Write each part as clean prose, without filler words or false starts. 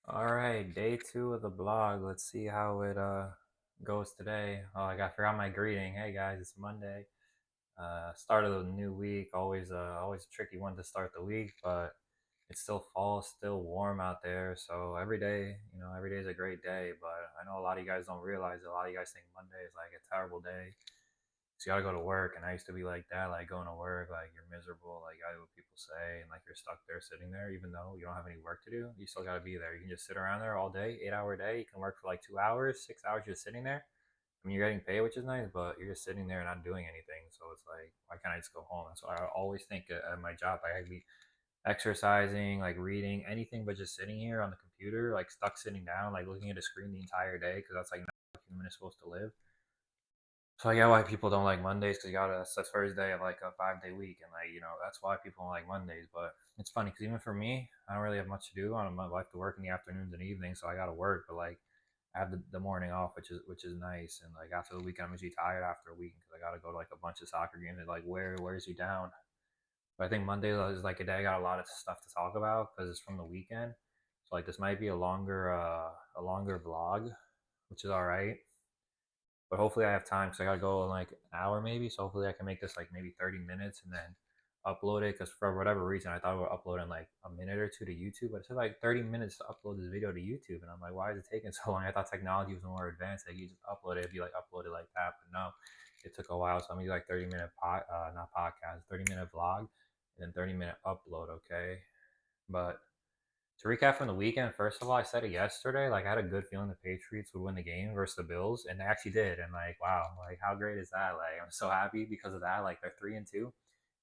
All right, day two of the blog. Let's see how it goes today. Oh, I forgot my greeting. Hey guys, it's Monday. Start of the new week. Always a tricky one to start the week, but it's still fall, still warm out there. So every day is a great day. But I know a lot of you guys don't realize it. A lot of you guys think Monday is like a terrible day. So you gotta go to work, and I used to be like that, like going to work, like you're miserable, like I what people say, and like you're stuck there sitting there, even though you don't have any work to do, you still gotta be there. You can just sit around there all day, 8 hour day. You can work for like 2 hours, 6 hours just sitting there. I mean, you're getting paid, which is nice, but you're just sitting there and not doing anything. So it's like, why can't I just go home? And so I always think at my job, like I could be exercising, like reading, anything but just sitting here on the computer, like stuck sitting down, like looking at a screen the entire day, because that's like not how a human is supposed to live. So I get why people don't like Mondays because you gotta that's the first day of like a 5 day week, and that's why people don't like Mondays. But it's funny because even for me, I don't really have much to do. I like to work in the afternoons and evenings, so I gotta work. But like I have the morning off, which is nice. And like after the weekend, I'm usually tired after a week because I gotta go to like a bunch of soccer games. And like wears you down. But I think Monday is like a day I got a lot of stuff to talk about because it's from the weekend. So like this might be a longer vlog, which is all right, but hopefully I have time because I gotta go in like an hour maybe. So hopefully I can make this like maybe 30 minutes and then upload it. Because for whatever reason I thought we would upload in like a minute or two to YouTube, but it took like 30 minutes to upload this video to YouTube, and I'm like, why is it taking so long? I thought technology was more advanced. Like you just upload it, it'd be like uploaded like that, but no, it took a while. So I'm gonna do like 30-minute not podcast, 30-minute vlog, and then 30-minute upload. Okay, but to recap from the weekend, first of all, I said it yesterday. Like I had a good feeling the Patriots would win the game versus the Bills, and they actually did. And like, wow, like how great is that? Like I'm so happy because of that. Like they're 3-2. And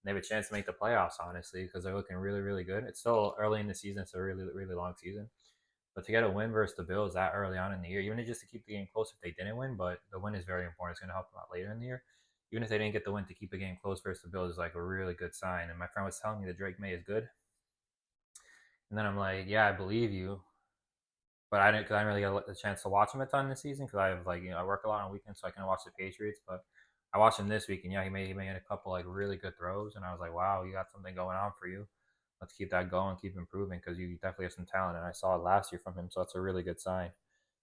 they have a chance to make the playoffs, honestly, because they're looking really, really good. It's still early in the season. It's a really, really long season. But to get a win versus the Bills that early on in the year, even just to keep the game close if they didn't win, but the win is very important. It's going to help them out later in the year. Even if they didn't get the win, to keep the game close versus the Bills is like a really good sign. And my friend was telling me that Drake May is good. And then I'm like, yeah, I believe you, but I didn't because I didn't really get a chance to watch him a ton this season because I have I work a lot on weekends, so I can watch the Patriots. But I watched him this week, and yeah, he made a couple like really good throws, and I was like, wow, you got something going on for you. Let's keep that going, keep improving because you definitely have some talent, and I saw it last year from him, so that's a really good sign.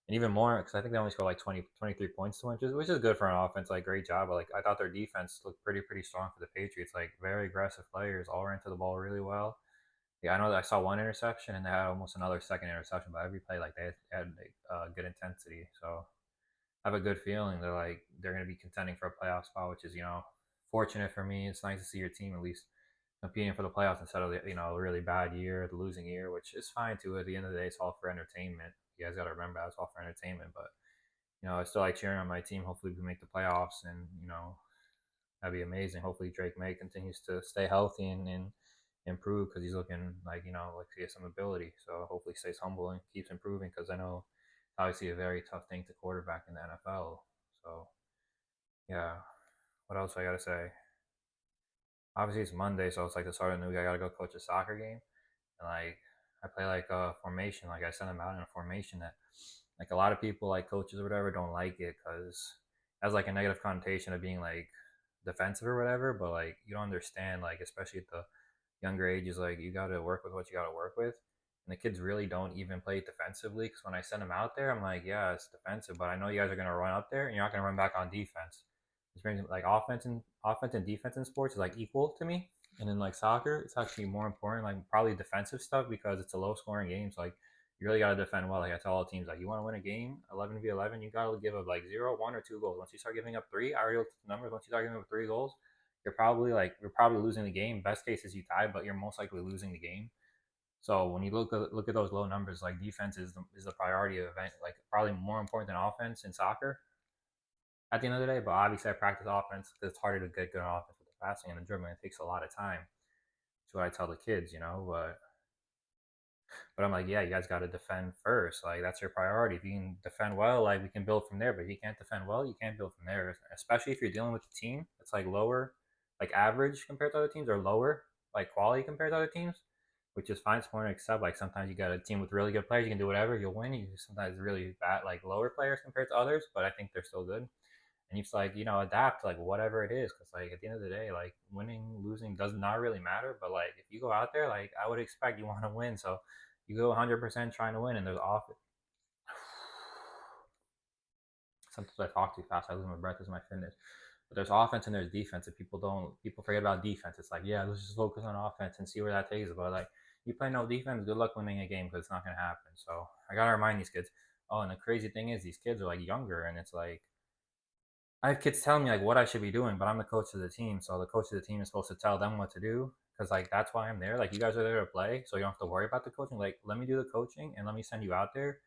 And even more because I think they only scored like 20, 23 points to win, which is good for an offense. Like great job, but like I thought their defense looked pretty strong for the Patriots. Like very aggressive players, all ran to the ball really well. Yeah, I know that I saw one interception and they had almost another second interception, but every play like they had good intensity. So I have a good feeling they're going to be contending for a playoff spot, which is fortunate for me. It's nice to see your team at least competing for the playoffs instead of a really bad year, the losing year, which is fine too. At the end of the day, it's all for entertainment. You guys got to remember that it's all for entertainment. But I still like cheering on my team. Hopefully, we make the playoffs, and that'd be amazing. Hopefully, Drake May continues to stay healthy and improve because he's looking like he has some ability. So hopefully, he stays humble and keeps improving because I know it's obviously a very tough thing to quarterback in the NFL. So yeah, what else I gotta say? Obviously, it's Monday, so it's like the start of the new week. I gotta go coach a soccer game, and like I play like a formation. Like I send them out in a formation that like a lot of people like coaches or whatever don't like it because it has like a negative connotation of being like defensive or whatever. But like you don't understand, like especially at the younger ages, like you got to work with what you got to work with. And the kids really don't even play defensively because when I send them out there, I'm like, yeah, it's defensive, but I know you guys are gonna run up there and you're not gonna run back on defense. Which brings like offense and defense in sports is like equal to me. And in like soccer, it's actually more important, like probably defensive stuff because it's a low scoring game. So like you really gotta defend well. Like I tell all teams, like you want to win a game, 11v11, you gotta give up like 0, 1, or 2 goals. Once you start giving up three, I already looked at the numbers. Once you start giving up 3 goals, you're probably losing the game. Best case is you tie, but you're most likely losing the game. So when you look at those low numbers, like defense is the priority of event, like probably more important than offense in soccer at the end of the day. But obviously, I practice offense because it's harder to get good on offense with the passing and the dribbling. It takes a lot of time. That's what I tell the kids. But I'm like, yeah, you guys got to defend first. Like that's your priority. If you can defend well, like we can build from there. But if you can't defend well, you can't build from there. Especially if you're dealing with a team that's like lower, like average compared to other teams, or lower, like quality compared to other teams, which is fine. It's important to accept. Like sometimes you got a team with really good players, you can do whatever, you'll win. You sometimes really bad, like lower players compared to others, but I think they're still good. And you just like adapt to like whatever it is, because like at the end of the day, like winning, losing does not really matter. But like if you go out there, like I would expect you want to win, so You go 100% trying to win, and there's off. Sometimes I talk too fast. I lose my breath as my fitness. But there's offense and there's defense, and people forget about defense. It's like, yeah, let's just focus on offense and see where that takes us. But like, you play no defense, good luck winning a game because it's not gonna happen. So I gotta remind these kids. Oh, and the crazy thing is, these kids are like younger, and it's like I have kids telling me like what I should be doing, but I'm the coach of the team, so the coach of the team is supposed to tell them what to do because like that's why I'm there. Like you guys are there to play, so you don't have to worry about the coaching. Like let me do the coaching and let me send you out there,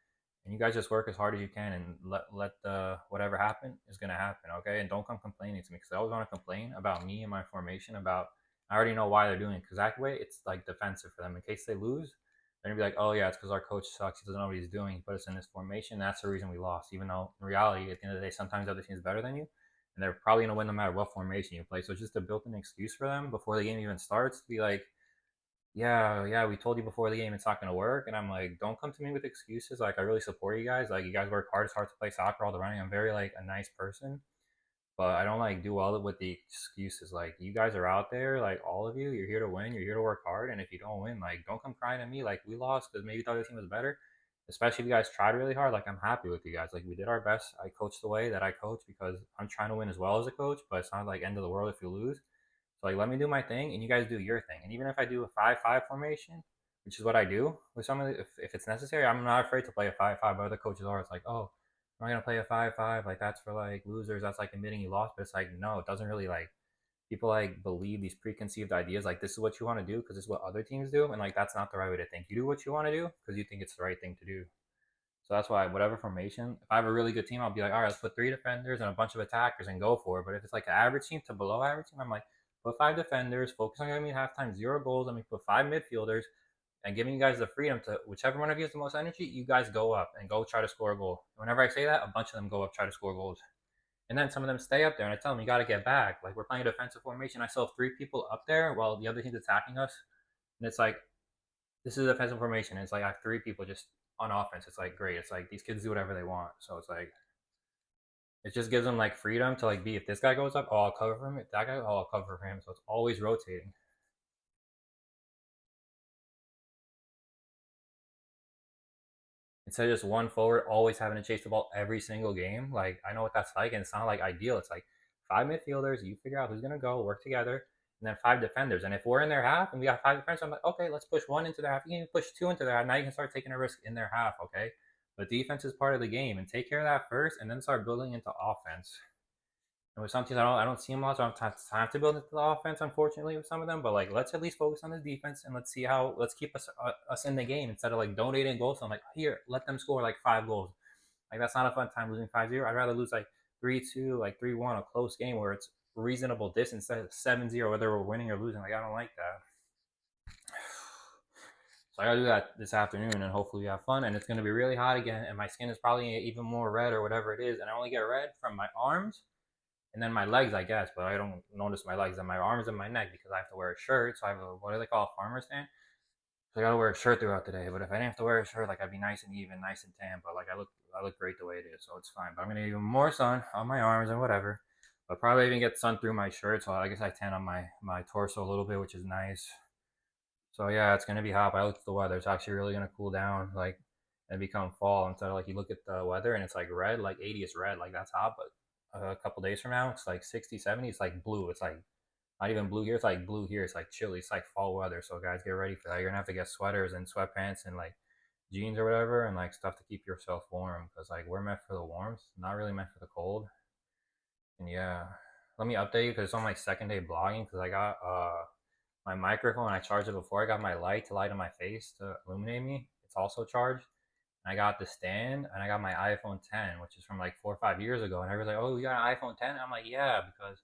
and you guys just work as hard as you can and let the whatever happen is gonna happen, okay? And don't come complaining to me because I always want to complain about me and my formation. About I already know why they're doing it because that way it's like defensive for them in case they lose. They're gonna be like, oh yeah, it's because our coach sucks. He doesn't know what he's doing. He put us in this formation. That's the reason we lost. Even though in reality, at the end of the day, sometimes the other team's better than you, and they're probably gonna win no matter what formation you play. So it's just a built-in excuse for them before the game even starts to be like, yeah, we told you before the game it's not gonna work. And I'm like, don't come to me with excuses. Like I really support you guys. Like you guys work hard. It's hard to play soccer all the running. I'm very like a nice person, but I don't like do all of it with the excuses. Like you guys are out there, like all of you, you're here to win, you're here to work hard, and if you don't win, like don't come crying at me like we lost because maybe the other team was better. Especially if you guys tried really hard, like I'm happy with you guys. Like we did our best. I coached the way that I coach because I'm trying to win as well as a coach, but it's not like end of the world if you lose. So like let me do my thing and you guys do your thing. And even if I do a 5-5 formation, which is what I do with some of the, if it's necessary, I'm not afraid to play a 5-5. But other coaches are. It's like, oh, I'm not gonna play a 5-5. Like that's for like losers. That's like admitting you lost. But it's like no, it doesn't really like people like believe these preconceived ideas. Like this is what you want to do because it's what other teams do, and like that's not the right way to think. You do what you want to do because you think it's the right thing to do. So that's why whatever formation, if I have a really good team, I'll be like, all right, let's put 3 defenders and a bunch of attackers and go for it. But if it's like an average team to below average team, I'm like, put 5 defenders, focus on giving me halftime, 0 goals. Let me put 5 midfielders and giving you guys the freedom to whichever one of you has the most energy, you guys go up and go try to score a goal. Whenever I say that, a bunch of them go up, try to score goals. And then some of them stay up there and I tell them, you got to get back. Like we're playing a defensive formation. I still have 3 people up there while the other team's attacking us. And it's like, this is a defensive formation. It's like I have 3 people just on offense. It's like great. It's like these kids do whatever they want. So it's like it just gives them like freedom to like be if this guy goes up, oh I'll cover for him. If that guy, oh I'll cover for him. So it's always rotating. Instead of just one forward always having to chase the ball every single game. Like I know what that's like, and it's not like ideal. It's like 5 midfielders. You figure out who's gonna go, work together, and then 5 defenders. And if we're in their half and we got 5 defenders, I'm like, okay, let's push one into their half. You can push 2 into their half. Now you can start taking a risk in their half. Okay, but defense is part of the game, and take care of that first, and then start building into offense. And with some teams, I don't see them a lot, so I don't have time to build into the offense, unfortunately, with some of them. But like, let's at least focus on the defense and let's see how let's keep us in the game instead of like donating goals. So I'm like, here, let them score like 5 goals. Like that's not a fun time losing 5-0. I'd rather lose like 3-2, like 3-1, a close game where it's reasonable distance instead of 7-0, whether we're winning or losing. Like I don't like that. So I gotta do that this afternoon, and hopefully we have fun. And it's gonna be really hot again, and my skin is probably even more red or whatever it is. And I only get red from my arms and then my legs, I guess, but I don't notice my legs and my arms and my neck because I have to wear a shirt. So I have a what do they call a farmer's tan? So I gotta wear a shirt throughout the day. But if I didn't have to wear a shirt, like I'd be nice and even, nice and tan. But like I look great the way it is, so it's fine. But I'm gonna get even more sun on my arms and whatever. But probably even get sun through my shirt. So I guess I tan on my torso a little bit, which is nice. So yeah, it's gonna be hot. But I look at the weather; it's actually really gonna cool down, like and become fall. Instead of like you look at the weather and it's like red, like 80 is red, like that's hot. But a couple days from now, it's like 60, 70. It's like blue. It's like not even blue here. It's like blue here. It's like chilly. It's like fall weather. So guys, get ready for that. You're gonna have to get sweaters and sweatpants and like jeans or whatever, and like stuff to keep yourself warm because like we're meant for the warmth, not really meant for the cold. And yeah, let me update you because it's on my second day blogging because I got my microphone. I charged it before. I got my light to light on my face to illuminate me. It's also charged. I got the stand and I got my iPhone 10, which is from like 4 or 5 years ago. And everyone's like, "Oh, you got an iPhone 10?" I'm like, "Yeah, because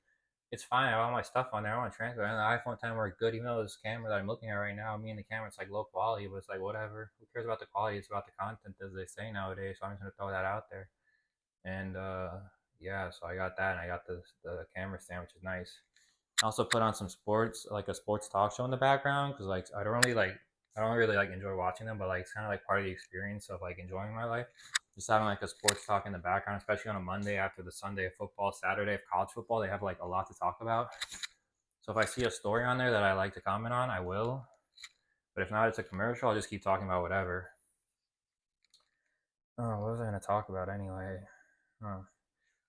it's fine. I have all my stuff on there. I want to transfer." And the iPhone 10 worked good, even though this camera that I'm looking at right now, me and the camera, it's like low quality, but it's like whatever. Who cares about the quality? It's about the content, as they say nowadays. So I'm just gonna throw that out there. And yeah, so I got that, and I got the camera stand, which is nice. I also put on some sports, like a sports talk show in the background, because like I don't really like enjoy watching them, but like it's kind of like part of the experience of like enjoying my life. Just having like a sports talk in the background, especially on a Monday after the Sunday of football, Saturday of college football, they have like a lot to talk about. So if I see a story on there that I like to comment on, I will. But if not, it's a commercial. I'll just keep talking about whatever. Oh, what was I gonna talk about anyway? Oh,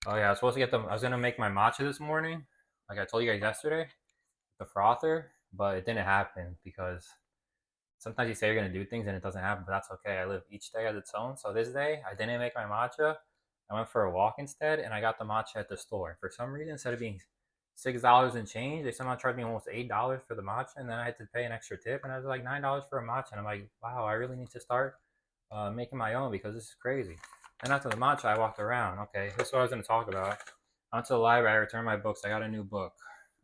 oh yeah, I was supposed to get them. I was gonna make my matcha this morning, like I told you guys yesterday, the frother, but it didn't happen because sometimes you say you're gonna do things and it doesn't happen, but that's okay. I live each day as its own. So this day, I didn't make my matcha. I went for a walk instead, and I got the matcha at the store. For some reason, instead of being $6 and change, they somehow charged me almost $8 for the matcha, and then I had to pay an extra tip, and I was like $9 for a matcha, and I'm like, wow, I really need to start making my own because this is crazy. And after the matcha, I walked around. Okay, this is what I was going to talk about. I went to the library. I returned my books. I got a new book.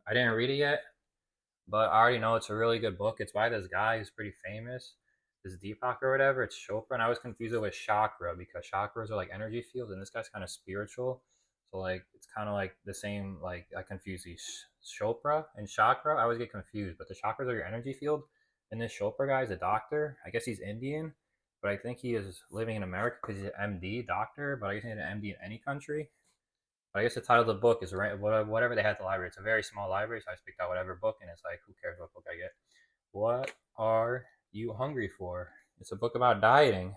I didn't read it yet, but I already know it's a really good book. It's by this guy who's pretty famous, this Deepak or whatever. It's Chopra, and I was confused it with chakra because chakras are like energy fields, and this guy's kind of spiritual. So like it's kind of like the same. Like I confuse these Chopra and chakra. I always get confused, but the chakras are your energy field, and this Chopra guy is a doctor. I guess he's Indian, but I think he is living in America because he's an MD doctor. But I guess he's an MD in any country. But I guess the title of the book is right, whatever they had at the library. It's a very small library, so I just picked out whatever book, and it's like, who cares what book I get? What are you hungry for? It's a book about dieting,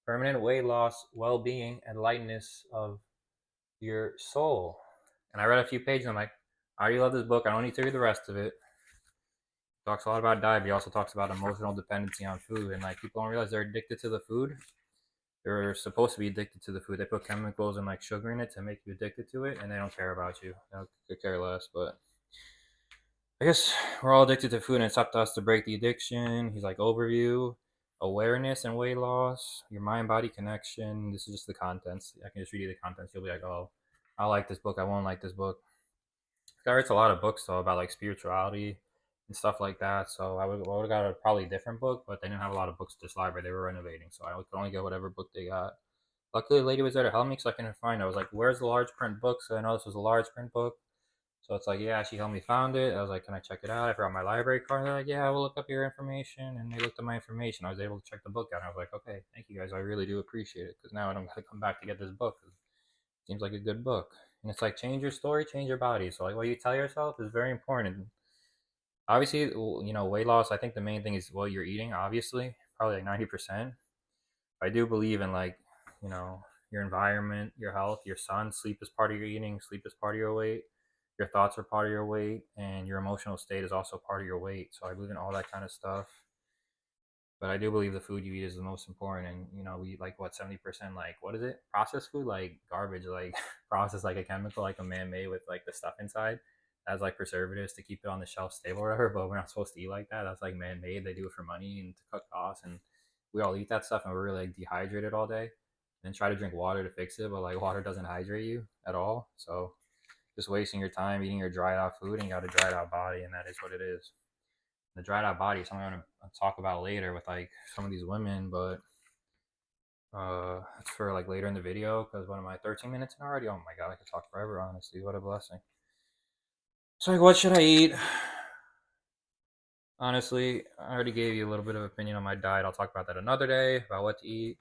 permanent weight loss, well-being, and lightness of your soul. And I read a few pages. And I'm like, I already love this book. I don't need to read the rest of it. Talks a lot about diet. But he also talks about emotional dependency on food, and like people don't realize they're addicted to the food. They're supposed to be addicted to the food. They put chemicals and like sugar in it to make you addicted to it, and they don't care about you. They don't care less. But I guess we're all addicted to food, and it's up to us to break the addiction. He's like overview, awareness, and weight loss. Your mind-body connection. This is just the contents. I can just read you the contents. You'll be like, oh, I like this book. I won't like this book. This guy writes a lot of books though about like spirituality and stuff like that. So I would have got a probably different book, but they didn't have a lot of books at this library. They were renovating, so I could only get whatever book they got. Luckily, the lady was there to help me because I couldn't find it. I was like, "Where's the large print book?" So I know this was a large print book. So it's like, yeah, she helped me found it. I was like, "Can I check it out?" I forgot my library card. They're like, "Yeah, we'll look up your information." And they looked up my information. I was able to check the book out. And I was like, "Okay, thank you guys. I really do appreciate it because now I don't got to come back to get this book. It seems like a good book." And it's like, change your story, change your body. So like, what you tell yourself is very important. Obviously, weight loss. I think the main thing is what you're eating. Obviously, probably like 90%. I do believe in like, you know, your environment, your health, your sun. Sleep is part of your eating. Sleep is part of your weight. Your thoughts are part of your weight, and your emotional state is also part of your weight. So I believe in all that kind of stuff. But I do believe the food you eat is the most important. And we eat like what 70% like what is it? Processed food, like garbage, like processed like a chemical, like a man-made with like the stuff inside. As like preservatives to keep it on the shelf stable or whatever. But we're not supposed to eat like that. That's like man-made. They do it for money and to cut costs and we all eat that stuff and we're really like dehydrated all day and try to drink water to fix it, but like water doesn't hydrate you at all. So just wasting your time eating your dried out food and you got a dried out body, and that is what it is. The dried out body is something I'm gonna talk about later with like some of these women, but it's for like later in the video because one of my 13 minutes in already. Oh my god, I could talk forever. Honestly, what a blessing. So like, what should I eat? Honestly, I already gave you a little bit of opinion on my diet. I'll talk about that another day about what to eat.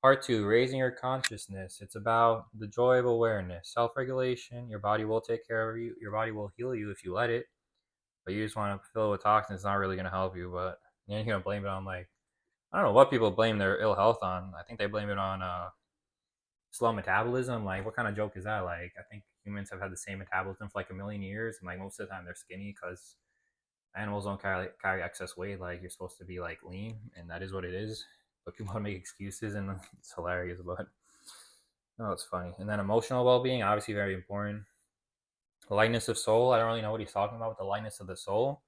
Part two, raising your consciousness. It's about the joy of awareness, self regulation. Your body will take care of you. Your body will heal you if you let it. But you just want to fill it with toxins. It's not really going to help you. But then you're going to blame it on, like, I don't know what people blame their ill health on. I think they blame it on slow metabolism. Like, what kind of joke is that? Like, I think humans have had the same metabolism for like a million years. And like most of the time they're skinny because animals don't carry excess weight. Like, you're supposed to be like lean. And that is what it is. But people want to make excuses and it's hilarious. But oh, it's funny. And then emotional well being, obviously very important. Lightness of soul. I don't really know what he's talking about with the lightness of the soul.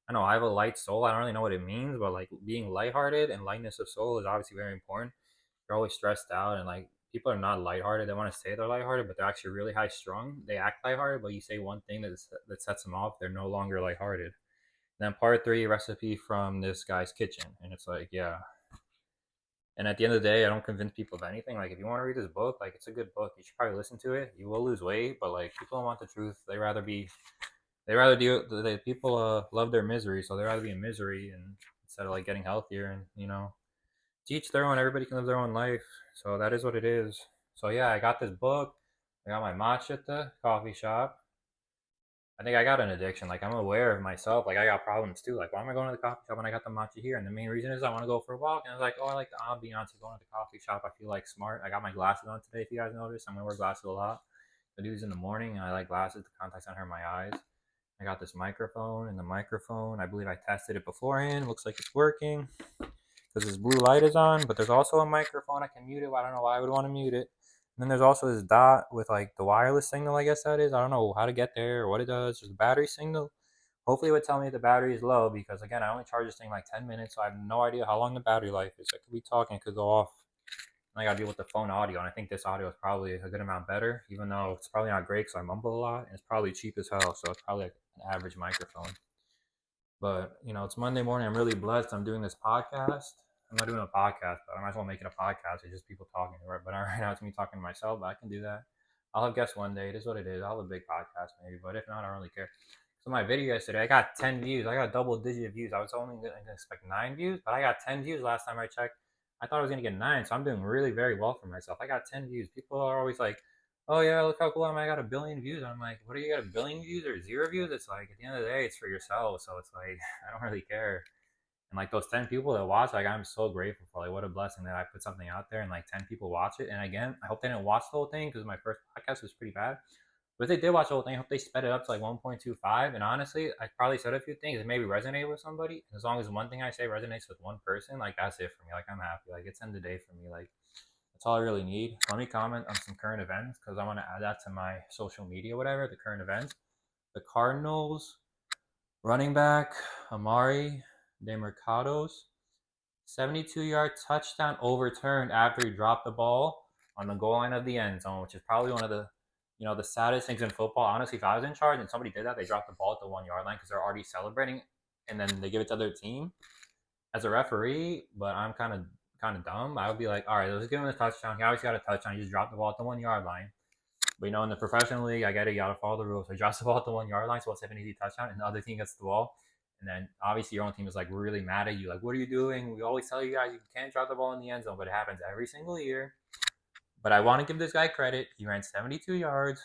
I know I have a light soul. I don't really know what it means, but like being lighthearted and lightness of soul is obviously very important. You're always stressed out, and like people are not lighthearted. They want to say they're lighthearted, but they're actually really high strung. They act lighthearted, but you say one thing that sets them off. They're no longer lighthearted. And then part three, recipe from this guy's kitchen, and it's like, yeah, and at the end of the day, I don't convince people of anything. Like, if you want to read this book, like, it's a good book. You should probably listen to it. You will lose weight, but like, people don't want the truth. They rather do. People love their misery, so they rather be in misery and instead of like getting healthier and teach their own. Everybody can live their own life. So that is what it is. So yeah, I got this book. I got my matcha at the coffee shop. I think I got an addiction. Like I'm aware of myself. Like I got problems too. Like why am I going to the coffee shop when I got the matcha here? And the main reason is I want to go for a walk. And I was like, oh, I like the ambiance of going to the coffee shop. I feel like smart. I got my glasses on today. If you guys notice, I'm gonna wear glasses a lot. I do these in the morning, and I like glasses. The contacts don't hurt my eyes. I got this microphone, and the microphone, I believe I tested it beforehand. Looks like it's working because this blue light is on. But there's also a microphone. I can mute it. I don't know why I would want to mute it. And then there's also this dot with like the wireless signal. I guess that is. I don't know how to get there or what it does. There's a battery signal. Hopefully, it would tell me the battery is low because again, I only charge this thing like 10 minutes, so I have no idea how long the battery life is. I could be talking, it could go off. And I gotta deal with the phone audio, and I think this audio is probably a good amount better, even though it's probably not great because I mumble a lot, and it's probably cheap as hell, so it's probably like an average microphone. But it's Monday morning. I'm really blessed. I'm doing this podcast. I'm not doing a podcast, but I might as well make it a podcast. It's just people talking, right? But right now it's me talking to myself. But I can do that. I'll have guests one day. It is what it is. I'll have a big podcast maybe, but if not, I don't really care. So my video yesterday, I got 10 views. I got double-digit views. I was only going to expect 9 views, but I got 10 views last time I checked. I thought I was going to get 9, so I'm doing really very well for myself. I got 10 views. People are always like, oh yeah, look how cool I am. I got a billion views. And I'm like, what do you got, a billion views or 0 views? It's like, at the end of the day, it's for yourself. So it's like, I don't really care. And like those 10 people that watch, like I'm so grateful for. Like, what a blessing that I put something out there and like 10 people watch it. And again, I hope they didn't watch the whole thing because my first podcast was pretty bad. But if they did watch the whole thing, I hope they sped it up to like 1.25. And honestly, I probably said a few things that maybe resonate with somebody. As long as one thing I say resonates with one person, like that's it for me. Like I'm happy. Like it's end of the day for me. Like that's all I really need. Let me comment on some current events because I want to add that to my social media, whatever, the current events. The Cardinals running back, Amari DeMercados, 72-yard touchdown overturned after he dropped the ball on the goal line of the end zone, which is probably one of the saddest things in football. Honestly, if I was in charge and somebody did that, they dropped the ball at the 1 yard line because they're already celebrating, and then they give it to their team. As a referee, but I'm kind of dumb. I would be like, all right, let's give him a touchdown. He always got a touchdown. He just dropped the ball at the 1 yard line. But in the professional league, I get it. You gotta follow the rules. So he drops the ball at the 1 yard line, so it's an easy touchdown, and the other team gets the ball. And then obviously your own team is like really mad at you. Like, what are you doing? We always tell you guys you can't drop the ball in the end zone, but it happens every single year. But I want to give this guy credit. He ran 72 yards,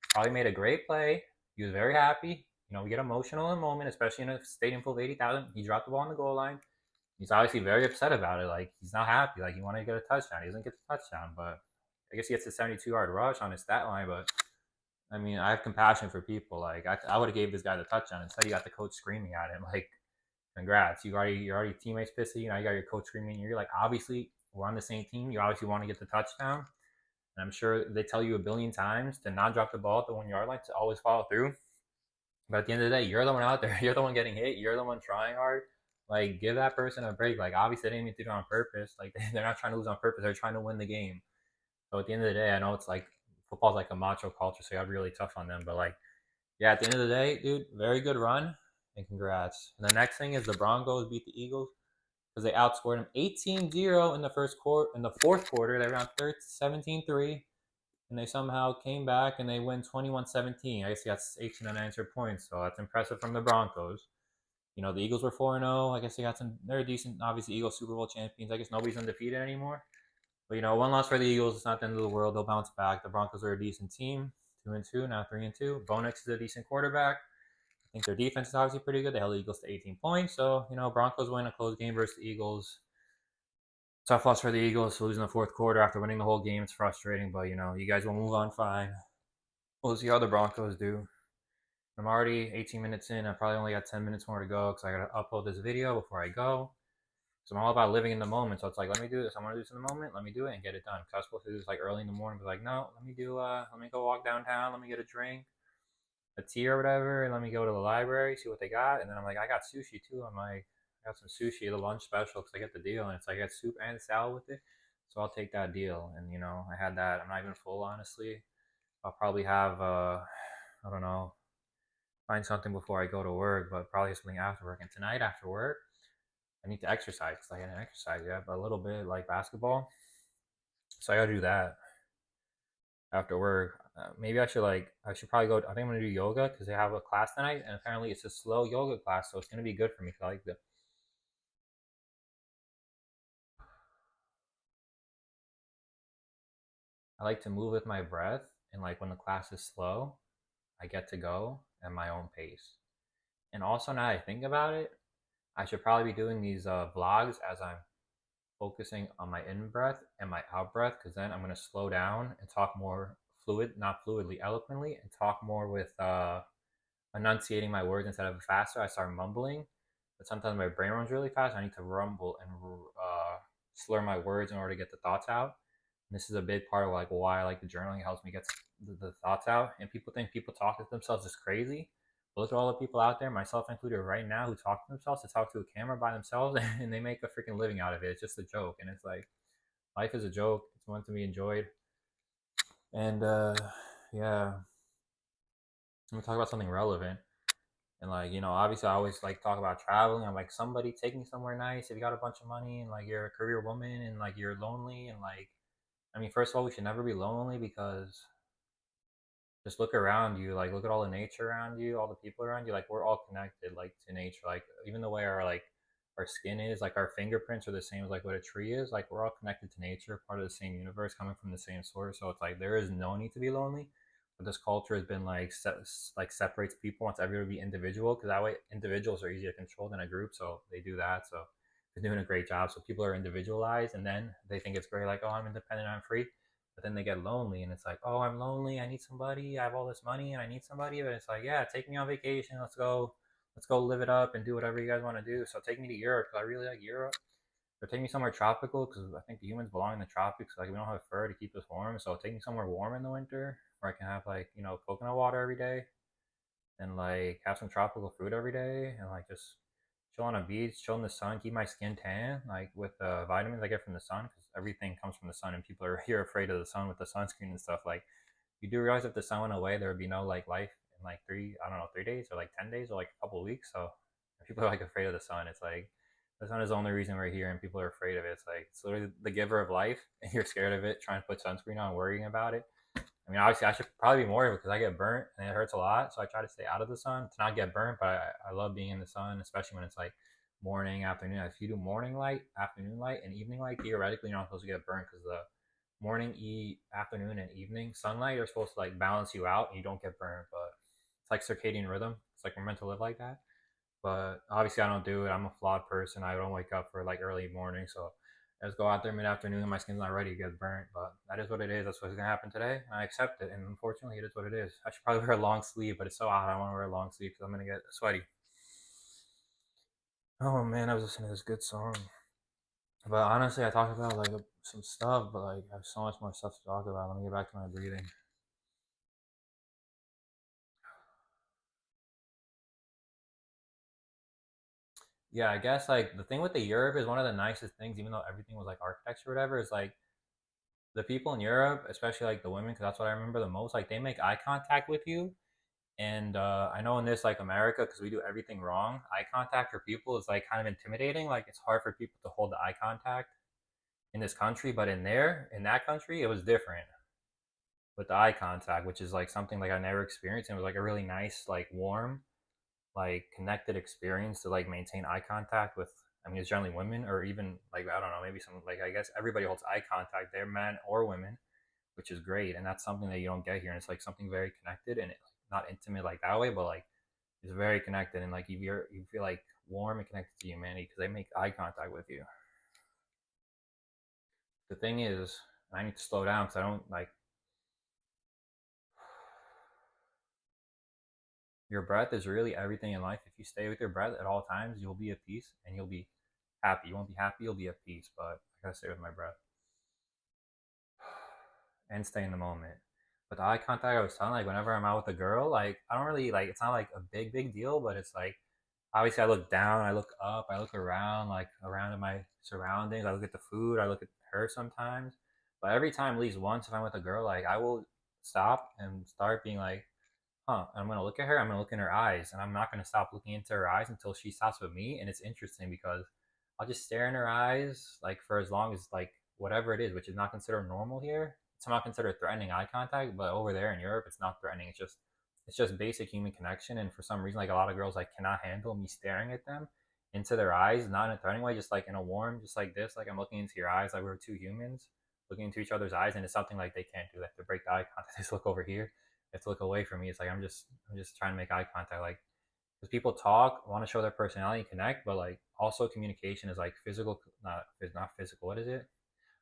probably made a great play. He was very happy. We get emotional in a moment, especially in a stadium full of 80,000. He dropped the ball on the goal line. He's obviously very upset about it. Like he's not happy. Like he wanted to get a touchdown. He doesn't get the touchdown, but I guess he gets a 72-yard rush on his stat line. But I mean, I have compassion for people. Like I would have gave this guy the touchdown. Instead, you got the coach screaming at him. Like, congrats, you're already teammates pissed at you. Now you got your coach screaming. You're like, obviously we're on the same team. You obviously want to get the touchdown. And I'm sure they tell you a billion times to not drop the ball at the 1 yard line, to always follow through. But at the end of the day, you're the one out there. You're the one getting hit. You're the one trying hard. Like, give that person a break. Like, obviously, they didn't even do it on purpose. Like, they're not trying to lose on purpose. They're trying to win the game. So at the end of the day, I know it's like football's like a macho culture, so you got to be really tough on them. But like, yeah, at the end of the day, dude, very good run and congrats. And the next thing is the Broncos beat the Eagles because they outscored them 18-0 in the first quarter. In the fourth quarter, they were on 17-3, and they somehow came back and they win 21-17. I guess that's 18 unanswered points, so that's impressive from the Broncos. The Eagles were 4-0. I guess they're decent, obviously, Eagles Super Bowl champions. I guess nobody's undefeated anymore. But, one loss for the Eagles, it's not the end of the world. They'll bounce back. The Broncos are a decent team, 2-2, now 3-2. Bo Nix is a decent quarterback. I think their defense is obviously pretty good. They held the Eagles to 18 points. So, Broncos win a close game versus the Eagles. Tough loss for the Eagles, losing the fourth quarter after winning the whole game. It's frustrating, but, you guys will move on fine. We'll see how the Broncos do. I'm already 18 minutes in. I probably only got 10 minutes more to go because I got to upload this video before I go. So I'm all about living in the moment. So it's like, let me do this. I want to do this in the moment. Let me do it and get it done. Because I was supposed to do this like early in the morning. But like, no, let me go walk downtown. Let me get a drink, a tea or whatever. And let me go to the library, see what they got. And then I'm like, I got sushi too. I'm like, I got some sushi, the lunch special, because I get the deal. And it's like, I got soup and salad with it. So I'll take that deal. And, I had that. I'm not even full, honestly. I'll probably have, I don't know, find something before I go to work, but probably something after work. And tonight after work, I need to exercise because I hadn't exercised yet, but a little bit like basketball. So I gotta do that after work. Maybe I should probably go. I think I'm gonna do yoga because they have a class tonight, and apparently it's a slow yoga class, so it's gonna be good for me. Cause I like to move with my breath, and like when the class is slow, I get to go at my own pace. And also now I think about it, I should probably be doing these vlogs as I'm focusing on my in breath and my out breath, because then I'm going to slow down and talk more not fluidly, eloquently, and talk more with enunciating my words instead of faster. I start mumbling, but sometimes my brain runs really fast. I need to rumble and slur my words in order to get the thoughts out. And this is a big part of like why I like the journaling. It helps me get the thoughts out. And people think people talk to themselves is crazy. But look at all the people out there, myself included, right now, who talk to themselves, to talk to a camera by themselves, and they make a freaking living out of it. It's just a joke, and it's like life is a joke. It's meant to be enjoyed. And yeah, I'm gonna talk about something relevant. And like, obviously I always like talk about traveling. I'm like, somebody take me somewhere nice if you got a bunch of money and like you're a career woman and like you're lonely and like, I mean, first of all, we should never be lonely, because just look around you, like look at all the nature around you, all the people around you, like we're all connected like to nature. Like even the way our skin is, like our fingerprints are the same as like what a tree is. Like we're all connected to nature, part of the same universe, coming from the same source. So it's like there is no need to be lonely. But this culture has been like separates people, wants everyone to be individual, because that way individuals are easier to control than a group. So they do that. So they're doing a great job. So people are individualized, and then they think it's great, like, oh, I'm independent, I'm free. But then they get lonely, and it's like, oh, I'm lonely, I need somebody, I have all this money and I need somebody. But it's like, yeah, take me on vacation, let's go live it up and do whatever you guys want to do. So take me to Europe, because I really like Europe. Or take me somewhere tropical, because I think the humans belong in the tropics. Like we don't have fur to keep us warm, so take me somewhere warm in the winter where I can have like coconut water every day, and like have some tropical fruit every day, and like just chill on a beach, chill in the sun, keep my skin tan, like with the vitamins I get from the sun, because everything comes from the sun, and people are here afraid of the sun with the sunscreen and stuff. Like you do realize if the sun went away, there would be no like life in like I don't know, 3 days or like 10 days or like a couple of weeks. So people are like afraid of the sun. It's like the sun is the only reason we're here, and people are afraid of it. It's like it's literally the giver of life, and you're scared of it, trying to put sunscreen on, worrying about it. I mean, obviously, I should probably be more of it, because I get burnt and it hurts a lot. So I try to stay out of the sun to not get burnt. But I love being in the sun, especially when it's like morning, afternoon. If you do morning light, afternoon light, and evening light, theoretically, you're not supposed to get burnt, because the afternoon, and evening sunlight are supposed to like balance you out and you don't get burned. But it's like circadian rhythm. It's like we're meant to live like that. But obviously, I don't do it. I'm a flawed person. I don't wake up for like early morning. So I just go out there mid afternoon. My skin's not ready to get burnt. But that is what it is. That's what's going to happen today. I accept it. And unfortunately, it is what it is. I should probably wear a long sleeve, but it's so hot. I don't want to wear a long sleeve because I'm going to get sweaty. Oh man, I was listening to this good song. But honestly, I talked about like some stuff, but like I have so much more stuff to talk about. Let me get back to my breathing. Yeah, I guess like the thing with the Europe is one of the nicest things, even though everything was like architecture or whatever, is like the people in Europe, especially like the women, because that's what I remember the most. Like they make eye contact with you, and I know in this like America, because we do everything wrong, eye contact for people is like kind of intimidating. Like it's hard for people to hold the eye contact in this country, but in that country, it was different with the eye contact, which is like something like I never experienced. And it was like a really nice, like warm, like connected experience to like maintain eye contact with. I mean, it's generally women, or even like I don't know, maybe some like I guess everybody holds eye contact. They're men or women, which is great, and that's something that you don't get here. And it's like something very connected, and not intimate like that way, but like it's very connected, and like you feel like warm and connected to humanity because they make eye contact with you. The thing is, I need to slow down because I don't like your breath is really everything in life. If you stay with your breath at all times, you'll be at peace and you'll be happy. You won't be happy, you'll be at peace. But I gotta stay with my breath and stay in the moment. But the eye contact I was telling, like whenever I'm out with a girl, like I don't really like it's not like a big deal, but it's like obviously I look down, I look up, I look around, like around at my surroundings, I look at the food, I look at her sometimes. But every time, at least once, if I'm with a girl, like I will stop and start being like, huh, I'm gonna look at her, I'm gonna look in her eyes, and I'm not gonna stop looking into her eyes until she stops with me. And it's interesting because I'll just stare in her eyes like for as long as like whatever it is, which is not considered normal here. It's not considered threatening eye contact, but over there in Europe, it's not threatening. It's just basic human connection. And for some reason, like a lot of girls like cannot handle me staring at them into their eyes, not in a threatening way, just like in a warm, just like this, like I'm looking into your eyes, like we're two humans looking into each other's eyes, and it's something like they can't do that to break the eye contact. They just look over here, have to look away from me. It's like I'm just trying to make eye contact, like because people talk, want to show their personality and connect, but like also communication is like physical, not physical. What is it?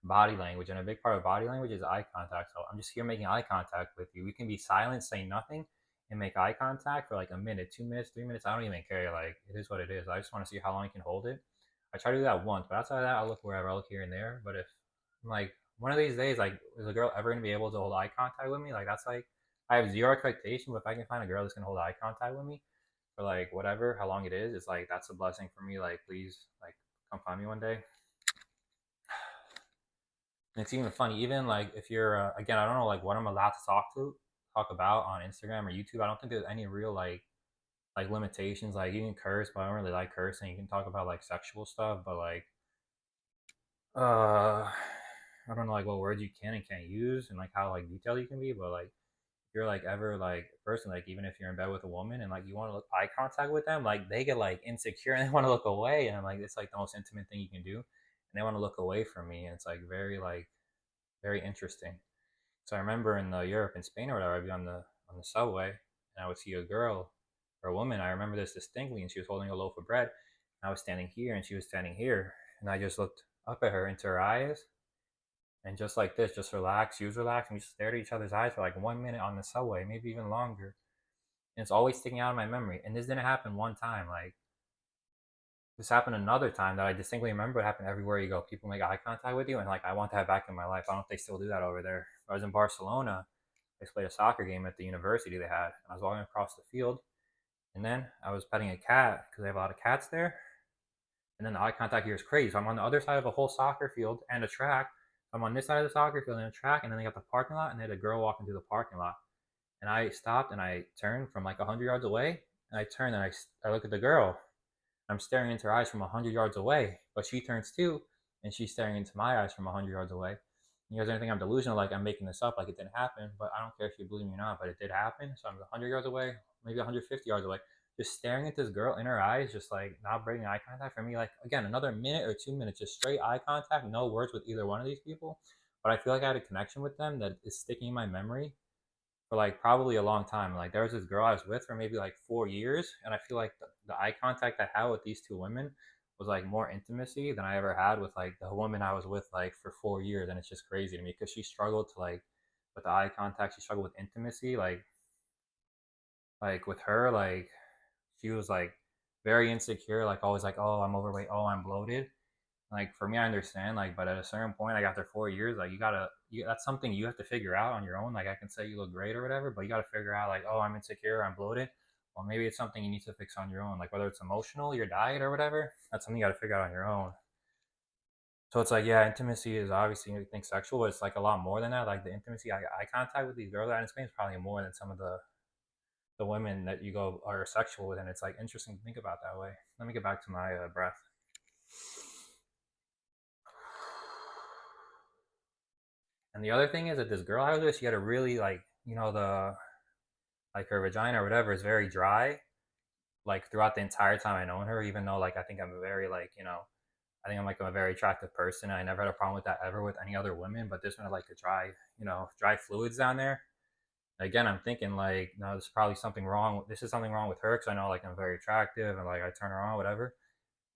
Body language, and a big part of body language is eye contact. So I'm just here making eye contact with you. We can be silent, say nothing, and make eye contact for like a minute, 2 minutes, 3 minutes. I don't even care. Like it is what it is. I just want to see how long you can hold it. I try to do that once, but outside of that, I look wherever. I look here and there. But if I'm like one of these days, like is a girl ever gonna be able to hold eye contact with me? Like that's like I have zero expectation. But if I can find a girl that's gonna hold eye contact with me for like whatever, how long it is, it's like that's a blessing for me. Like please, like come find me one day. And it's even funny, even like if you're again, I don't know like what I'm allowed to talk about on Instagram or YouTube. I don't think there's any real like limitations. Like you can curse, but I don't really like cursing. You can talk about like sexual stuff, but like I don't know like what words you can and can't use and like how like detailed you can be. But like if you're like ever like a person, like even if you're in bed with a woman and like you want to look eye contact with them, like they get like insecure and they want to look away, and I'm like it's like the most intimate thing you can do, and they want to look away from me, and it's like very interesting. So I remember in Europe and Spain or whatever, I'd be on the subway and I would see a girl or a woman. I remember this distinctly, and she was holding a loaf of bread. And I was standing here, and she was standing here, and I just looked up at her into her eyes, and just like this, just relaxed. She was relaxed, and we just stared at each other's eyes for like 1 minute on the subway, maybe even longer. And it's always sticking out of my memory. And this didn't happen one time. Like this happened another time that I distinctly remember. It happened everywhere you go. People make eye contact with you, and like I want that back in my life. I don't know if they still do that over there. I was in Barcelona. I played a soccer game at the university they had, and I was walking across the field, and then I was petting a cat because they have a lot of cats there. And then the eye contact here is crazy. So I'm on the other side of a whole soccer field and a track. I'm on this side of the soccer field and a track, and then they got the parking lot, and they had a girl walking through the parking lot. And I stopped and I turned from like 100 yards away, and I turned and I look at the girl. I'm staring into her eyes from 100 yards away, but she turns too, and she's staring into my eyes from 100 yards away. You guys don't think I'm delusional, like I'm making this up, like it didn't happen, but I don't care if you believe me or not, but it did happen. So I'm 100 yards away, maybe 150 yards away, just staring at this girl in her eyes, just like not breaking eye contact for me. Like, again, another minute or 2 minutes, just straight eye contact, no words with either one of these people. But I feel like I had a connection with them that is sticking in my memory for like probably a long time. Like there was this girl I was with for maybe like 4 years, and I feel like the eye contact I had with these two women was like more intimacy than I ever had with like the woman I was with like for 4 years, and it's just crazy to me because she struggled to like with the eye contact, she struggled with intimacy, like with her, like she was like very insecure, like always like, oh, I'm overweight, oh, I'm bloated. Like for me, I understand, like, but at a certain point, like after 4 years, like that's something you have to figure out on your own. Like I can say you look great or whatever, but you got to figure out like, oh, I'm insecure, I'm bloated. Well, maybe it's something you need to fix on your own, like whether it's emotional, your diet, or whatever. That's something you got to figure out on your own. So it's like, yeah, intimacy is obviously you think sexual, but it's like a lot more than that. Like the intimacy, eye contact with these girls out in Spain is probably more than some of the women that you go are sexual with, and it's like interesting to think about that way. Let me get back to my breath. And the other thing is that this girl I was with, she had a really like, the like her vagina or whatever is very dry. Like throughout the entire time I known her, even though like I think I'm a very like, I think I'm like a very attractive person. I never had a problem with that ever with any other women, but this one had like a dry, dry fluids down there. Again, I'm thinking like, no, this is probably something wrong. This is something wrong with her because I know like I'm very attractive and like I turn her on, whatever.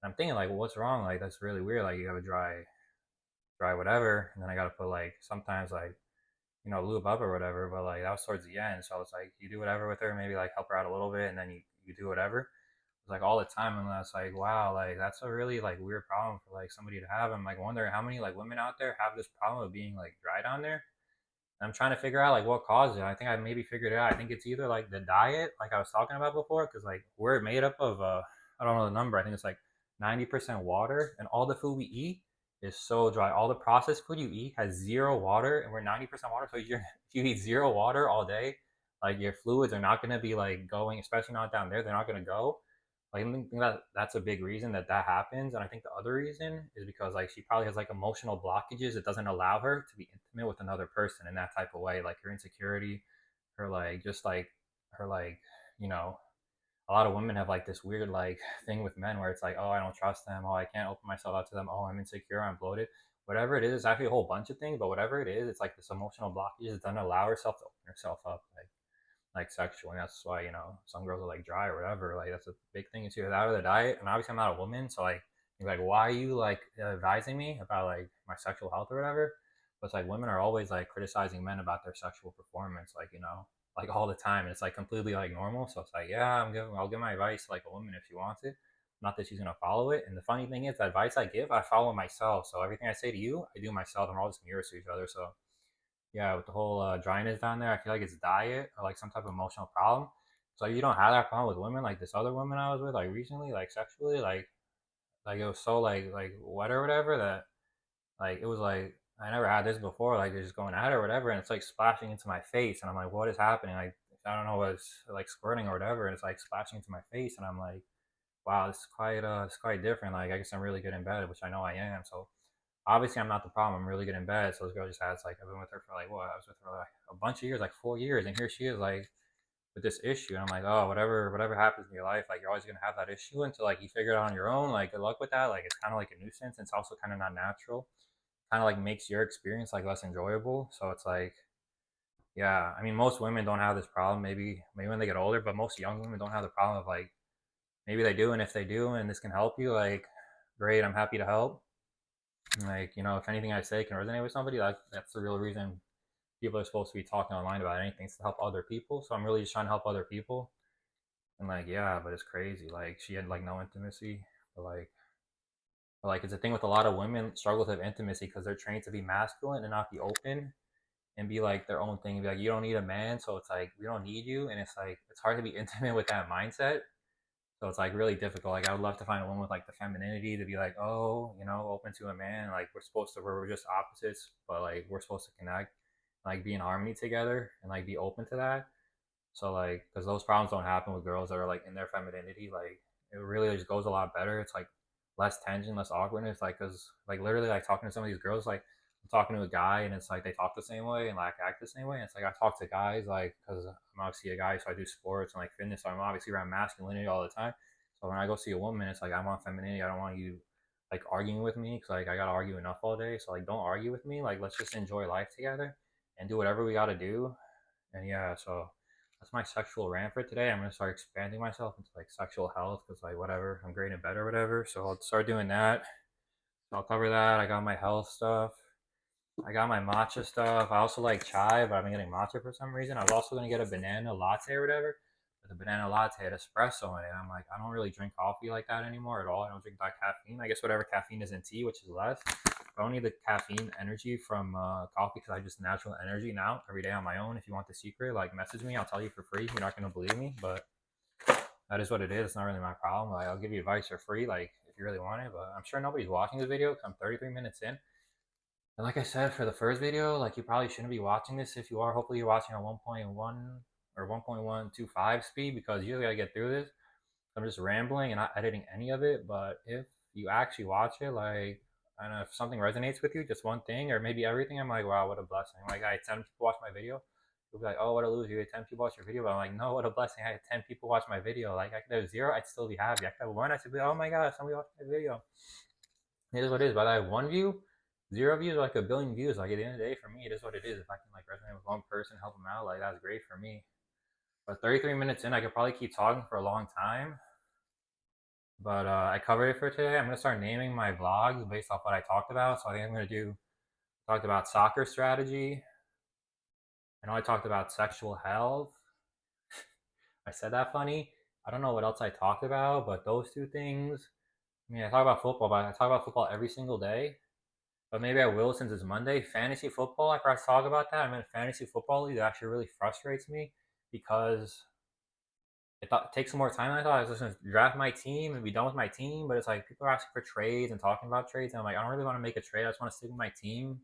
And I'm thinking like, well, what's wrong? Like that's really weird. Like you have a dry whatever, and then I got to put like sometimes like lube up or whatever. But like that was towards the end, so it's like you do whatever with her, maybe like help her out a little bit, and then you do whatever. It's like all the time, and that's like wow, like that's a really like weird problem for like somebody to have. I'm like wondering how many like women out there have this problem of being like dry down there. And I'm trying to figure out like what caused it. I think I maybe figured it out. I think it's either like the diet, like I was talking about before, because like we're made up of I don't know the number. I think it's like 90% water, and all the food we eat is so dry. All the processed food you eat has zero water, and we're 90% water. So if you eat zero water all day, like your fluids are not going to be like going, especially not down there. They're not going to go. Like I think that's a big reason that happens, and I think the other reason is because like she probably has like emotional blockages that doesn't allow her to be intimate with another person in that type of way, like her insecurity, her like just like her like you know a lot of women have like this weird like thing with men where it's like, oh, I don't trust them, oh, I can't open myself out to them, oh, I'm insecure, I'm bloated, whatever it is. It's actually a whole bunch of things, but whatever it is, it's like this emotional blockage that doesn't allow herself to open herself up. Like like sexual, and that's why some girls are like dry or whatever. Like that's a big thing too. Out of the diet, and obviously I'm not a woman, so like you're like, why are you like advising me about like my sexual health or whatever? But it's like women are always like criticizing men about their sexual performance, like like all the time. And it's like completely like normal. So it's like, yeah, I'll give my advice to, like a woman if she wants it. Not that she's gonna follow it. And the funny thing is, the advice I give, I follow myself. So everything I say to you, I do myself. And we're all just mirrors to each other. So yeah, with the whole dryness down there, I feel like it's diet or like some type of emotional problem. So you don't have that problem with women, like this other woman I was with, like recently, like sexually, like it was so like wet or whatever that like it was like I never had this before. Like they're just going at it or whatever, and it's like splashing into my face, and I'm like, what is happening? Like I don't know what's like squirting or whatever, and it's like splashing into my face, and I'm like, wow, it's quite different. Like I guess I'm really good in bed, which I know I am. So obviously I'm not the problem. I'm really good in bed. So this girl just has like I've been with her for like what? I was with her like a bunch of years, like 4 years, and here she is like with this issue. And I'm like, oh, whatever happens in your life, like you're always gonna have that issue until like you figure it out on your own. Like good luck with that. Like it's kind of like a nuisance. And it's also kind of not natural. Kind of like makes your experience like less enjoyable. So it's like, yeah, I mean, most women don't have this problem. Maybe when they get older, but most young women don't have the problem of like maybe they do, and if they do, and this can help you, like great, I'm happy to help. Like if anything I say can resonate with somebody, that's the real reason people are supposed to be talking online about anything, is to help other people. So I'm really just trying to help other people. And like, yeah, but it's crazy. Like she had like no intimacy, but like it's a thing with a lot of women struggle to have intimacy because they're trained to be masculine and not be open and be like their own thing. Be like, you don't need a man, so it's like we don't need you, and it's like it's hard to be intimate with that mindset. So it's like really difficult. Like I would love to find a woman with like the femininity to be like, oh, open to a man. Like we're just opposites, but like we're supposed to connect, like be in harmony together, and like be open to that. So like, because those problems don't happen with girls that are like in their femininity. Like it really just goes a lot better. It's like less tension, less awkwardness. Like, cause like literally like talking to some of these girls, like I'm talking to a guy and it's like they talk the same way and like act the same way. And it's like I talk to guys like because I'm obviously a guy, so I do sports and like fitness. So I'm obviously around masculinity all the time. So when I go see a woman, it's like I want femininity. I don't want you like arguing with me because like I gotta argue enough all day. So like don't argue with me. Like let's just enjoy life together and do whatever we gotta do. And yeah, so that's my sexual rant for today. I'm gonna start expanding myself into like sexual health because like whatever, I'm great in bed or whatever. So I'll start doing that. So I'll cover that. I got my health stuff. I got my matcha stuff. I also like chai, but I've been getting matcha for some reason. I was also gonna get a banana latte or whatever. But the banana latte had espresso in it. I'm like, I don't really drink coffee like that anymore at all. I don't drink that caffeine. I guess whatever caffeine is in tea, which is less. I don't need the caffeine energy from coffee because I just natural energy now every day on my own. If you want the secret, like message me. I'll tell you for free. You're not gonna believe me, but that is what it is. It's not really my problem. Like I'll give you advice for free, like if you really want it. But I'm sure nobody's watching this video because I'm 33 minutes in. And like I said for the first video, like you probably shouldn't be watching this. If you are, hopefully you're watching on 1.1 or 1.125 speed because you gotta get through this. I'm just rambling and not editing any of it. But if you actually watch it, like I don't know if something resonates with you, just one thing or maybe everything, I'm like, wow, what a blessing. Like I had 10 people watch my video. You'll be like, oh, what a loser. You had 10 people watch your video. But I'm like, no, what a blessing. I had 10 people watch my video. Like I could have zero, I'd still be happy. I could have one, I'd still be, oh my god, somebody watched my video. It is what it is. But I have one view, zero views, like a billion views. Like at the end of the day, for me, it is what it is. If I can like resonate with one person, help them out, like that's great for me. But 33 minutes in, I could probably keep talking for a long time. But I covered it for today. I'm gonna start naming my vlogs based off what I talked about. So I think I'm gonna do talked about soccer strategy. I know I talked about sexual health. I said that funny. I don't know what else I talked about, but those two things. I mean, I talk about football, but I talk about football every single day. But maybe I will since it's Monday. Fantasy football, I forgot to talk about that. I'm in a fantasy football league that actually really frustrates me because it takes some more time than I thought. I was just gonna draft my team and be done with my team, but it's like people are asking for trades and talking about trades, and I'm like, I don't really want to make a trade. I just want to stick with my team.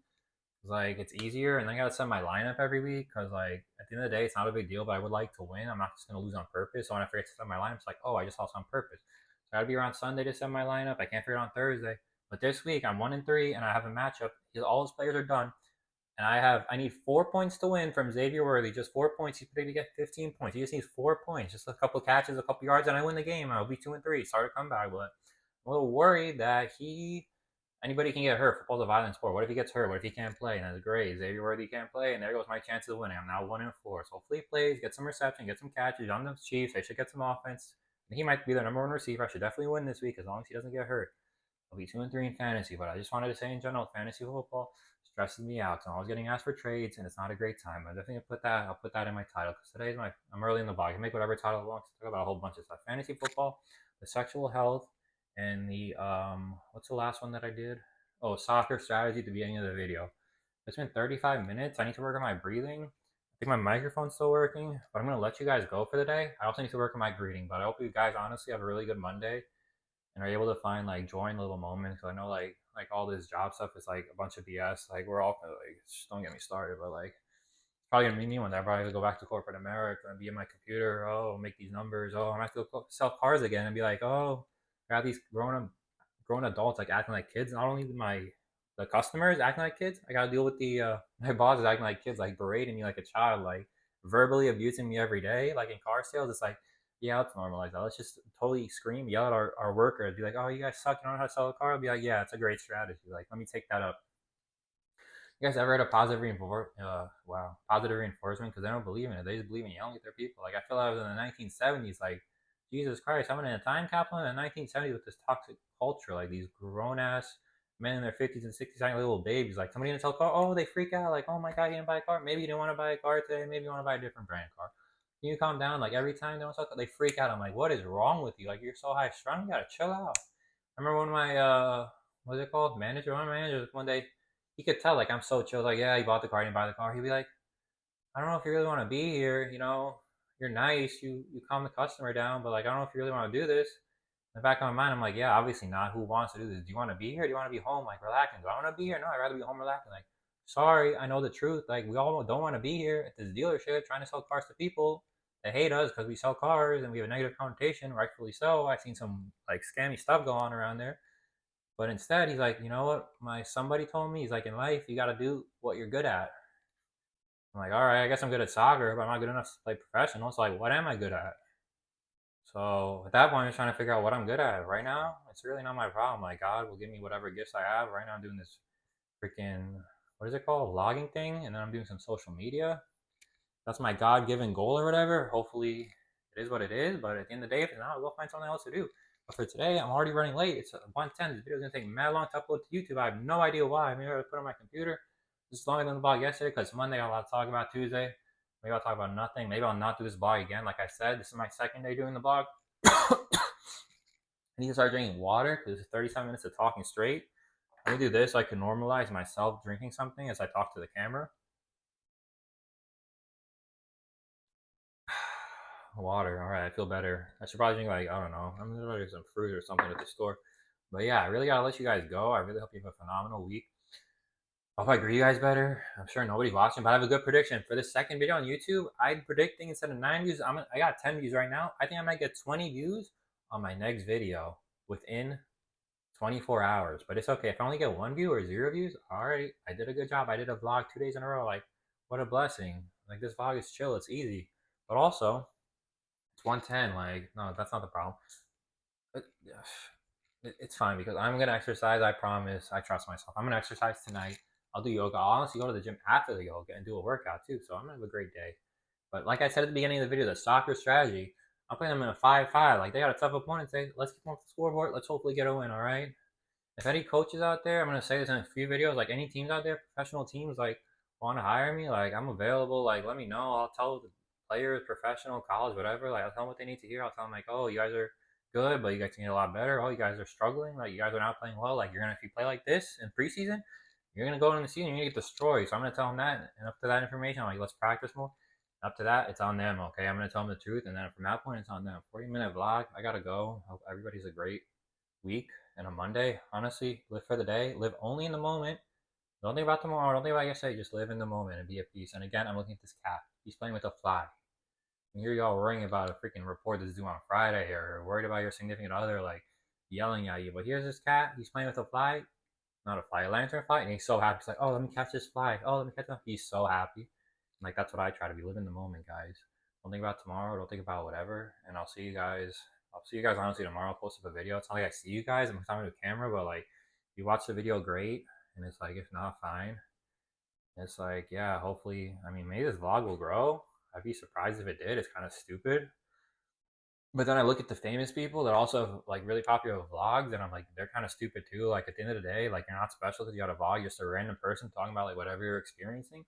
It's like it's easier, and then I gotta set my lineup every week because like at the end of the day, it's not a big deal. But I would like to win. I'm not just gonna lose on purpose. So when I forget to set my lineup, it's like, oh, I just lost on purpose. So I gotta be around Sunday to set my lineup. I can't figure it out on Thursday. But this week I'm 1-3, and I have a matchup. All his players are done. And I need 4 points to win from Xavier Worthy. Just 4 points. He's predicted to get 15 points. He just needs 4 points. Just a couple catches, a couple yards, and I win the game. I'll be 2-3. Start a comeback. But I'm a little worried that he Anybody can get hurt. Football's a violent sport. What if he gets hurt? What if he can't play? And that's great. Xavier Worthy can't play, and there goes my chance of winning. I'm now 1-4. So hopefully he plays, get some reception, get some catches on the Chiefs. They should get some offense. And he might be the number one receiver. I should definitely win this week as long as he doesn't get hurt. I'll be 2-3 in fantasy, but I just wanted to say in general, fantasy football stresses me out. So I'm always getting asked for trades, and it's not a great time. I definitely put that. I'll put that in my title because today's I'm early in the vlog. I can make whatever title I want. Talk about a whole bunch of stuff: fantasy football, the sexual health, and the what's the last one that I did? Oh, soccer strategy at the beginning of the video. It's been 35 minutes. I need to work on my breathing. I think my microphone's still working, but I'm gonna let you guys go for the day. I also need to work on my greeting, but I hope you guys honestly have a really good Monday and are able to find like joy in little moments. I know like all this job stuff is like a bunch of BS. Like we're all like, just don't get me started, but like it's probably gonna be me one day. I'm probably gonna go back to corporate America and be in my computer. Oh, make these numbers. Oh, I'm gonna have to go sell cars again and be like, oh, I got these grown adults like acting like kids. Not only the customers acting like kids, I gotta deal with the my bosses acting like kids, like berating me like a child, like verbally abusing me every day. Like in car sales, it's like, yeah, let's normalize that. Let's just totally scream, yell at our workers, be like, oh, you guys suck, you don't know how to sell a car. I'll be like, yeah, it's a great strategy. Like, let me take that up. You guys ever had a positive reinforcement? Because they don't believe in it. They just believe in yelling at their people. Like I feel like I was in the 1970s. Like Jesus Christ, I'm in a time capsule in the 1970s with this toxic culture. Like these grown ass men in their 50s and 60s acting like little babies. Like somebody in a sell car, oh, they freak out. Like, oh my God, you didn't buy a car. Maybe you didn't want to buy a car today. Maybe you want to buy a different brand car. Can you calm down? Like every time they want to talk, they freak out. I'm like, what is wrong with you? Like you're so high strung. You gotta chill out. I remember when my what's it called? Manager, one manager, one day he could tell like I'm so chill. Like, yeah, he bought the car, he didn't buy the car. He'd be like, I don't know if you really want to be here. You know, you're nice, you calm the customer down, but like I don't know if you really want to do this. In the back of my mind, I'm like, yeah, obviously not. Who wants to do this? Do you want to be here? Do you want to be home, like relaxing? Do I want to be here? No, I'd rather be home relaxing. Like, sorry, I know the truth. Like, we all don't want to be here at this dealership trying to sell cars to people that hate us because we sell cars and we have a negative connotation, rightfully so. I've seen some like scammy stuff go on around there. But instead, he's like, you know what? My somebody told me, he's like, in life, you got to do what you're good at. I'm like, all right, I guess I'm good at soccer, but I'm not good enough to play professional. So like, what am I good at? So at that point, I'm just trying to figure out what I'm good at. Right now, it's really not my problem. Like God will give me whatever gifts I have. Right now, I'm doing this freaking what is it called, vlogging thing, and then I'm doing some social media. That's my God-given goal or whatever. Hopefully, it is what it is. But at the end of the day, if it's not, I'll go find something else to do. But for today, I'm already running late. It's 1:10. This video is gonna take mad long to upload to YouTube. I have no idea why. Maybe I put it on my computer. This is longer than the vlog yesterday because Monday I got a lot to talk about. Tuesday, maybe I'll talk about nothing. Maybe I'll not do this vlog again. Like I said, this is my second day doing the vlog. I need to start drinking water because it's 37 minutes of talking straight. Let me do this so I can normalize myself drinking something as I talk to the camera. Water. All right, I feel better. I should probably drink like I don't know. I'm gonna get some fruit or something at the store. But yeah, I really gotta let you guys go. I really hope you have a phenomenal week. I hope I greet you guys better. I'm sure nobody's watching, but I have a good prediction for this second video on YouTube. I'm predicting instead of 9 views, I got 10 views right now. I think I might get 20 views on my next video within 24 hours. But it's okay if I only get 1 view or 0 views. All right, I did a good job. I did a vlog 2 days in a row. Like, what a blessing. Like this vlog is chill. It's easy, but also it's 110. Like, no, that's not the problem. It's fine because I'm gonna exercise. I promise. I trust myself. I'm gonna exercise tonight. I'll do yoga. I'll honestly go to the gym after the yoga and do a workout too. So I'm gonna have a great day. But like I said at the beginning of the video, the soccer strategy, I'm playing them in a 5-5. Like they got a tough opponent. Say, let's keep them off the scoreboard. Let's hopefully get a win. All right. If any coaches out there, I'm gonna say this in a few videos. Like any teams out there, professional teams, like want to hire me, like I'm available. Like let me know. I'll tell the players, professional, college, whatever. Like I'll tell them what they need to hear. I'll tell them like, oh, you guys are good, but you guys can get a lot better. Oh, you guys are struggling. Like you guys are not playing well. Like you're gonna if you play like this in preseason, you're gonna go in the season, you're gonna get destroyed. So I'm gonna tell them that, and up to that information, I'm like let's practice more. Up to that, it's on them. Okay, I'm gonna tell them the truth, and then from that point, it's on them. 40-minute vlog. I gotta go. Hope everybody's a great week and a Monday. Honestly, live for the day. Live only in the moment. Don't think about tomorrow. Don't think about yesterday. Just live in the moment and be at peace. And again, I'm looking at this cat. He's playing with a fly. And here y'all worrying about a freaking report that's due on Friday or worried about your significant other like yelling at you. But here's this cat. He's playing with a fly. Not a fly, a lantern fly. And he's so happy. He's like, oh, let me catch this fly. Oh, let me catch it. He's so happy. And like, that's what I try to be. Live in the moment, guys. Don't think about tomorrow. Don't think about whatever. And I'll see you guys honestly tomorrow. I'll post up a video. It's not like I see you guys. I'm talking to the camera, but like you watch the video, great. And it's like, if not, fine. It's like, yeah, hopefully, I mean, maybe this vlog will grow. I'd be surprised if it did. It's kind of stupid. But then I look at the famous people that also like really popular with vlogs, and I'm like, they're kind of stupid too. Like at the end of the day, like you're not special because you got a vlog. You're just a random person talking about like whatever you're experiencing.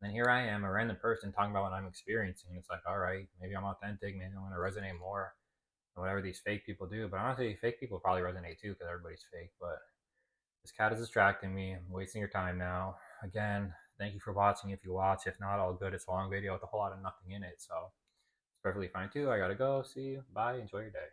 And then here I am, a random person talking about what I'm experiencing. It's like, all right, maybe I'm authentic. Maybe I'm gonna resonate more than whatever these fake people do. But honestly, fake people probably resonate too because everybody's fake. But this cat is distracting me. I'm wasting your time now. Again, thank you for watching. If you watch, if not, all good. It's a long video with a whole lot of nothing in it, so it's perfectly fine too. I gotta go. See you. Bye. Enjoy your day.